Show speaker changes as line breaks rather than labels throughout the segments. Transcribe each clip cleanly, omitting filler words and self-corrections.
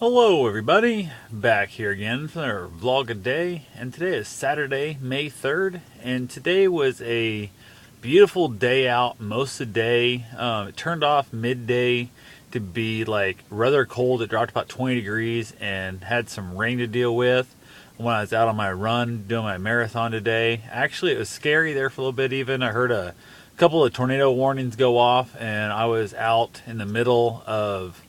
Hello everybody, back here again for our vlog a day, and today is Saturday, May 3rd, and today was a beautiful day out most of the day. It turned off midday to be like rather cold. It dropped about 20 degrees and had some rain to deal with when I was out on my run doing my marathon today. Actually, it was scary there for a little bit even. I heard a couple of tornado warnings go off, and I was out in the middle of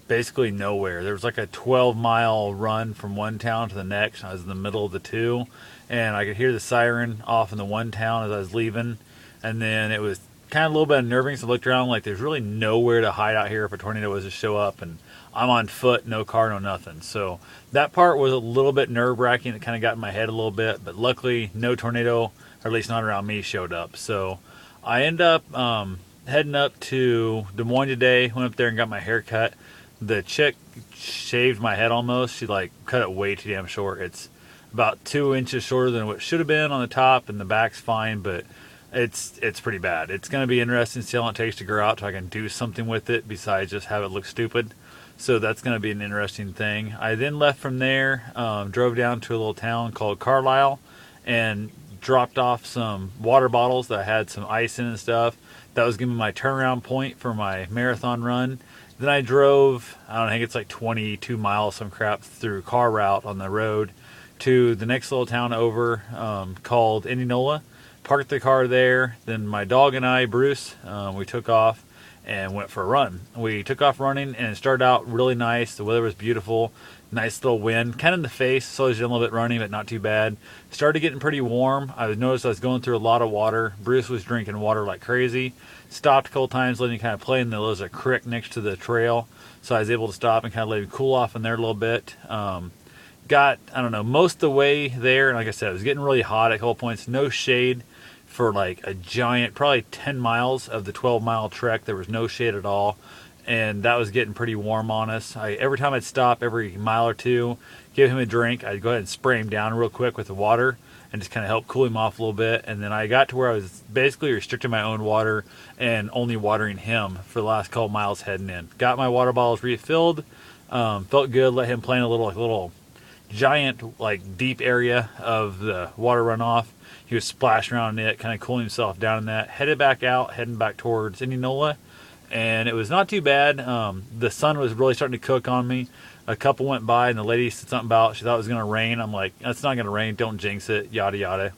basically nowhere. There was like a 12-mile run from one town to the next. I was in the middle of the two, and I could hear the siren off in the one town as I was leaving. And then it was kind of a little bit unnerving, so I looked around like there's really nowhere to hide out here if a tornado was to show up, and I'm on foot, no car, no nothing. So that part was a little bit nerve-wracking. It kind of got in my head a little bit, but luckily no tornado, or at least not around me, showed up. So I ended up heading up to Des Moines today, went up there and got my hair cut. The chick shaved my head almost. She like cut it way too damn short. It's about 2 inches shorter than what it should have been on the top, and the back's fine, but it's pretty bad. It's going to be interesting to see how long it takes to grow out so I can do something with it besides just have it look stupid. So that's going to be an interesting thing. I then left from there, drove down to a little town called Carlisle, and dropped off some water bottles that had some ice in and stuff. That was giving me my turnaround point for my marathon run. Then I drove, I don't know, I think it's like 22 miles, some crap, through car route on the road to the next little town over called Indianola. Parked the car there. Then my dog and I, Bruce, we took off and went for a run. We took off running, and it started out really nice. The weather was beautiful. Nice little wind, kind of in the face. Slowed down a little bit running, but not too bad. Started getting pretty warm. I noticed I was going through a lot of water. Bruce was drinking water like crazy. Stopped a couple times, letting him kind of play, and there was a creek next to the trail, so I was able to stop and kind of let him cool off in there a little bit. Got, I don't know, most of the way there, and like I said, it was getting really hot at a couple points. No shade for like a giant, probably 10 miles of the 12-mile trek. There was no shade at all, and that was getting pretty warm on us. Every time I'd stop, every mile or two, give him a drink, I'd go ahead and spray him down real quick with the water and just kind of help cool him off a little bit. And then I got to where I was basically restricting my own water and only watering him for the last couple miles heading in. Got my water bottles refilled, felt good, let him play in a little giant, like, deep area of the water runoff. He was splashing around in it, kind of cooling himself down in that. Headed back out, heading back towards Indianola, and it was not too bad. The sun was really starting to cook on me. A couple went by, and the lady said something about she thought it was going to rain. I'm like, that's not going to rain. Don't jinx it, yada, yada.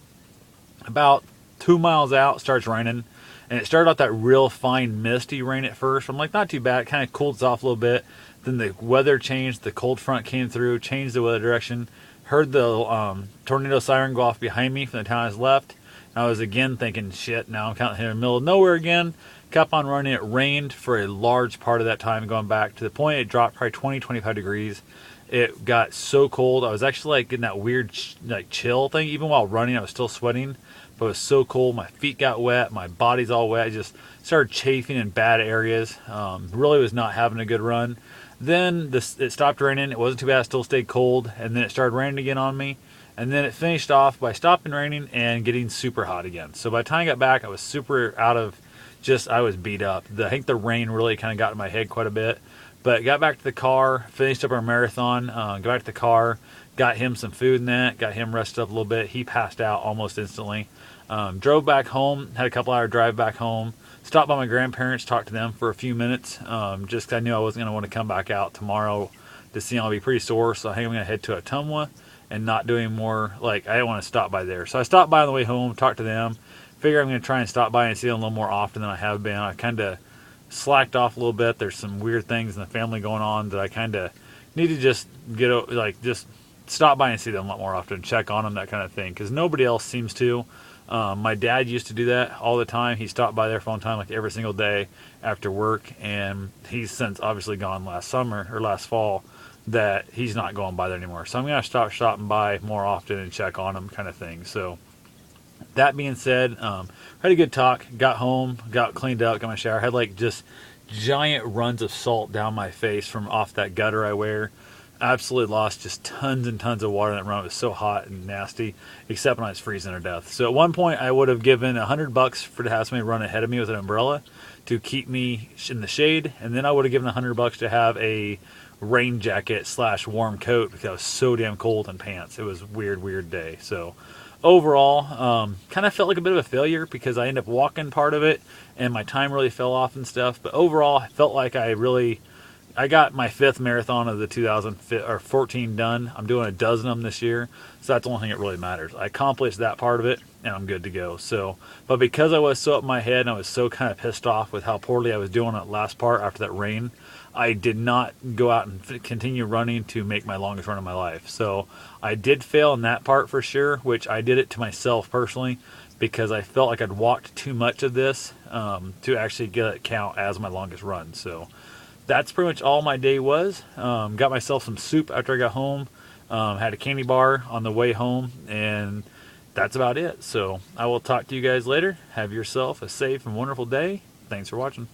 About 2 miles out, starts raining, and it started out that real fine misty rain at first. I'm like, not too bad. It kind of cooled us off a little bit. Then the weather changed. The cold front came through, changed the weather direction. Heard the tornado siren go off behind me from the town I was left. And I was again thinking, shit, now I'm kind of in the middle of nowhere again. Kept on running. It rained for a large part of that time going back to the point it dropped probably 20, 25 degrees. It got so cold. I was actually like getting that weird like chill thing. Even while running, I was still sweating, but it was so cold. My feet got wet. My body's all wet. I just started chafing in bad areas. Really was not having a good run. Then it stopped raining. It wasn't too bad. It still stayed cold. And then it started raining again on me. And then it finished off by stopping raining and getting super hot again. So by the time I got back, I was super out of I was beat up. I think the rain really kind of got in my head quite a bit. But got back to the car, finished up our marathon, got back to the car, got him some food and that, got him rested up a little bit. He passed out almost instantly. Drove back home, had a couple hour drive back home, stopped by my grandparents, talked to them for a few minutes, just 'cause I knew I wasn't going to want to come back out tomorrow to see them. I'll be pretty sore, so I think I'm going to head to Ottumwa and not do any more, like, I didn't want to stop by there. So I stopped by on the way home, talked to them, figure I'm going to try and stop by and see them a little more often than I have been. I kind of slacked off a little bit. There's some weird things in the family going on that I kind of need to just just stop by and see them a lot more often, check on them, that kind of thing, because nobody else seems to. My dad used to do that all the time. He stopped by there for a long time, like every single day after work, and he's since obviously gone last summer or last fall, that he's not going by there anymore. So I'm going to stop stopping by more often and check on him, kind of thing. So that being said, had a good talk, got home, got cleaned up, got my shower, had like just giant runs of salt down my face from off that gutter I wear. Absolutely lost just tons and tons of water in that run. It was so hot and nasty, except when I was freezing to death. So at one point, I would have given $100 for to have somebody run ahead of me with an umbrella to keep me in the shade, and then I would have given $100 to have a rain jacket / warm coat because I was so damn cold in pants. It was a weird day. So overall, kind of felt like a bit of a failure because I ended up walking part of it, and my time really fell off and stuff. But overall, I felt like I got my 5th marathon of the 2014 done. I'm doing a dozen of them this year, so that's the only thing that really matters. I accomplished that part of it, and I'm good to go. So, but because I was so up in my head and I was so kind of pissed off with how poorly I was doing that last part after that rain, I did not go out and continue running to make my longest run of my life. So I did fail in that part for sure, which I did it to myself personally because I felt like I'd walked too much of this to actually get it count as my longest run. So that's pretty much all my day was. Got myself some soup after I got home. Had a candy bar on the way home, and that's about it. So I will talk to you guys later. Have yourself a safe and wonderful day. Thanks for watching.